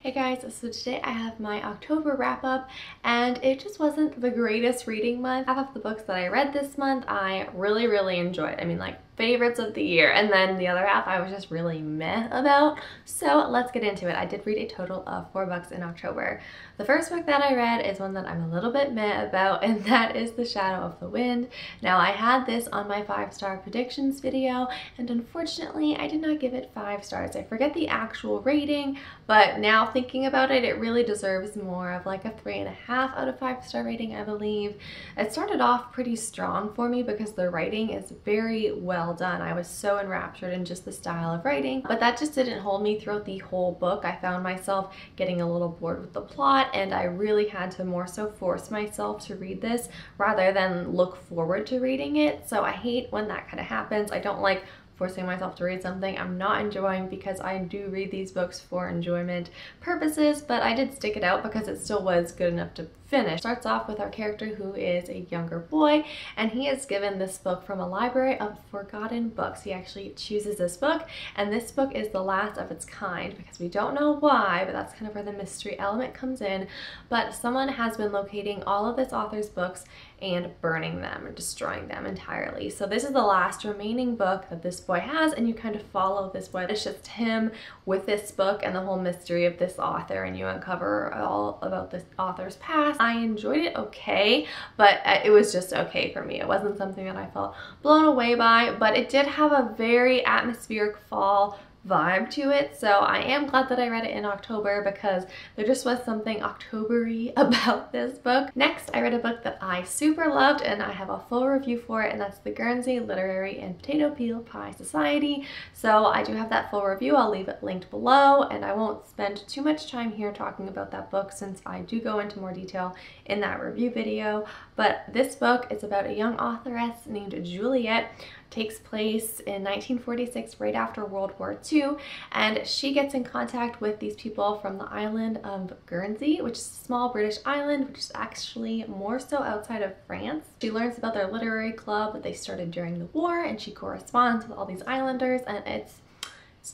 Hey guys, so today I have my October wrap up and it just wasn't the greatest reading month. Half of the books that I read this month I really enjoyed. I mean, like, favorites of the year, and then the other half I was just really meh about. So let's get into it. I did read a total of 4 books in October. The first book that I read is one that I'm a little bit meh about, and that is The Shadow of the Wind. Now, I had this on my 5-star predictions video, and unfortunately I did not give it 5 stars. I forget the actual rating, but now thinking about it, it really deserves more of like a 3.5 out of 5-star rating, I believe. It started off pretty strong for me because the writing is very well done. I was so enraptured in just the style of writing, but that just didn't hold me throughout the whole book. I found myself getting a little bored with the plot, and I really had to more so force myself to read this rather than look forward to reading it. So I hate when that kind of happens. I don't like forcing myself to read something I'm not enjoying, because I do read these books for enjoyment purposes, but I did stick it out because it still was good enough to finish. Starts off with our character who is a younger boy, and he is given this book from a library of forgotten books. He actually chooses this book, and this book is the last of its kind because we don't know why, but that's kind of where the mystery element comes in. But someone has been locating all of this author's books and burning them or destroying them entirely. So this is the last remaining book that this boy has, and you kind of follow this boy. It's just him with this book and the whole mystery of this author, and you uncover all about this author's past. I enjoyed it okay, but it was just okay for me. It wasn't something that I felt blown away by, but it did have a very atmospheric fall vibe to it, so I am glad that I read it in October because there just was something October-y about this book. Next, I read a book that I super loved, and I have a full review for it, and that's the Guernsey Literary and Potato Peel Pie Society. So I do have that full review. I'll leave it linked below, and I won't spend too much time here talking about that book since I do go into more detail in that review video. But this book is about a young authoress named Juliet. Takes place in 1946, right after World War II, and she gets in contact with these people from the island of Guernsey, which is a small British island, which is actually more so outside of France. She learns about their literary club that they started during the war, and she corresponds with all these islanders, and it's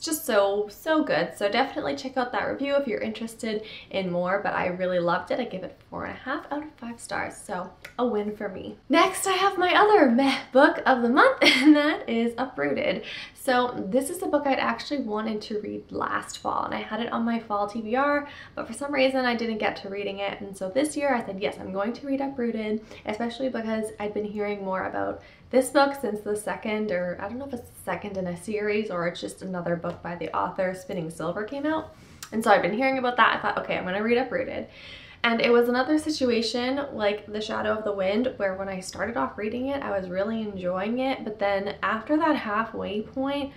just so good. So definitely check out that review if you're interested in more, but I really loved it. I give it 4.5 out of 5 stars, so a win for me. Next, I have my other meh book of the month, and that is Uprooted. So this is a book I'd actually wanted to read last fall, and I had it on my fall TBR, but for some reason I didn't get to reading it, and so this year I said, yes, I'm going to read Uprooted, especially because I'd been hearing more about this book since the second, or I don't know if it's the second in a series or it's just another book by the author, Spinning Silver, came out. And so I've been hearing about that. I thought, okay, I'm gonna read Uprooted. And it was another situation like The Shadow of the Wind, where when I started off reading it, I was really enjoying it, but then after that halfway point,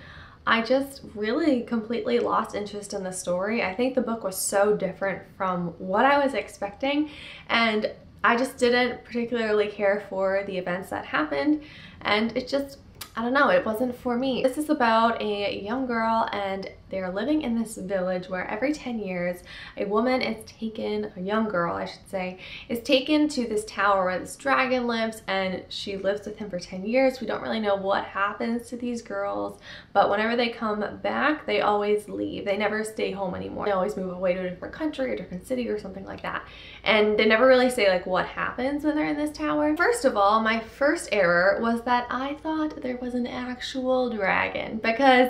I just really completely lost interest in the story. I think the book was so different from what I was expecting, and I just didn't particularly care for the events that happened, and it just, I don't know, it wasn't for me. This is about a young girl, and they're living in this village where every 10 years a woman is taken, a young girl I should say, is taken to this tower where this dragon lives, and she lives with him for 10 years. We don't really know what happens to these girls, but whenever they come back, they always leave. They never stay home anymore. They always move away to a different country or different city or something like that. And they never really say like what happens when they're in this tower. First of all, my first error was that I thought there was an actual dragon, because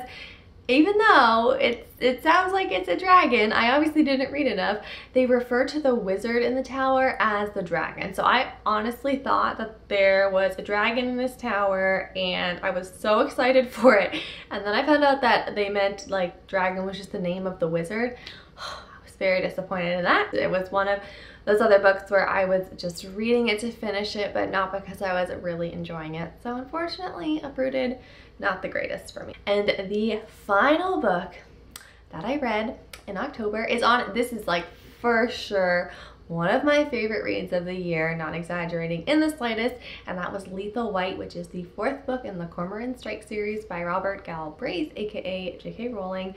even though it sounds like it's a dragon, I obviously didn't read enough. They refer to the wizard in the tower as the dragon. So I honestly thought that there was a dragon in this tower, and I was so excited for it. And then I found out that they meant like dragon was just the name of the wizard. I was very disappointed in that. It was one of those other books where I was just reading it to finish it, but not because I wasn't really enjoying it. So unfortunately, Uprooted, not the greatest for me. And the final book that I read in October is on, this is like for sure one of my favorite reads of the year, not exaggerating in the slightest, and that was Lethal White, which is the 4th book in the Cormoran Strike series by Robert Galbraith, aka J.K. Rowling.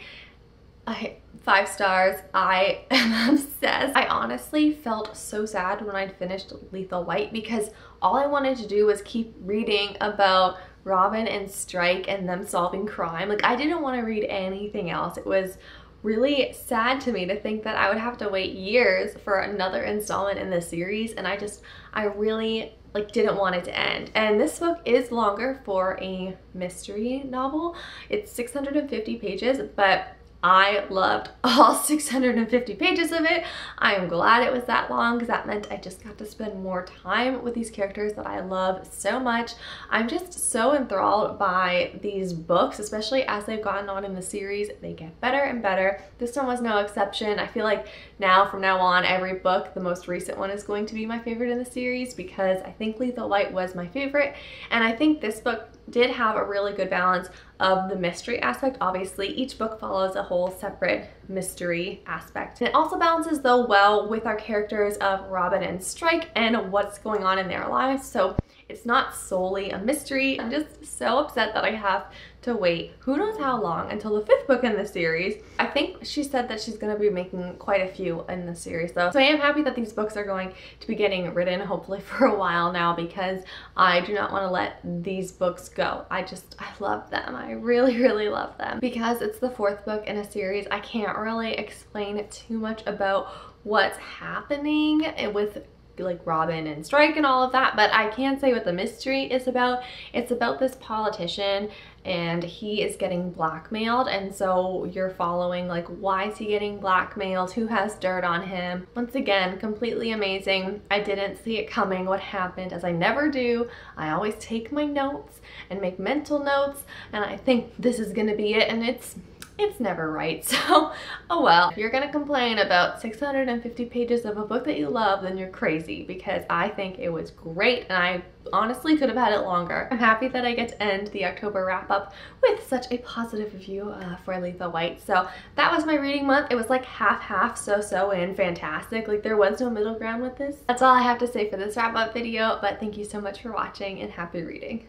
5 stars. I am obsessed. I honestly felt so sad when I'd finished Lethal White because all I wanted to do was keep reading about Robin and Strike and them solving crime. Like, I didn't want to read anything else. It was really sad to me to think that I would have to wait years for another installment in this series, and I really didn't want it to end. And this book is longer for a mystery novel. It's 650 pages, but I loved all 650 pages of it. I am glad it was that long because that meant I just got to spend more time with these characters that I love so much. I'm just so enthralled by these books, especially as they've gone on in the series. They get better and better. This one was no exception. I feel like from now on, every book, the most recent one, is going to be my favorite in the series because I think Lethal White was my favorite, and I think this book did have a really good balance of the mystery aspect. Obviously, each book follows a whole separate mystery aspect. And it also balances though well with our characters of Robin and Strike and what's going on in their lives. So it's not solely a mystery. I'm just so upset that I have to wait who knows how long until the 5th book in the series. I think she said that she's going to be making quite a few in the series though. So I am happy that these books are going to be getting written hopefully for a while now, because I do not want to let these books go. I love them. I really, really love them. Because it's the 4th book in a series, I can't really explain too much about what's happening with Robin and Strike and all of that, but I can say what the mystery is about. It's about this politician, and he is getting blackmailed, and so you're following why is he getting blackmailed, who has dirt on him. Once again, completely amazing. I didn't see it coming what happened, as I never do. I always take my notes and make mental notes, and I think this is gonna be it, and it's never right. So, oh well. If you're gonna complain about 650 pages of a book that you love, then you're crazy, because I think it was great and I honestly could have had it longer. I'm happy that I get to end the October wrap-up with such a positive review for Lethal White. So that was my reading month. It was half-half, so and fantastic. There was no middle ground with this. That's all I have to say for this wrap-up video, but thank you so much for watching and happy reading.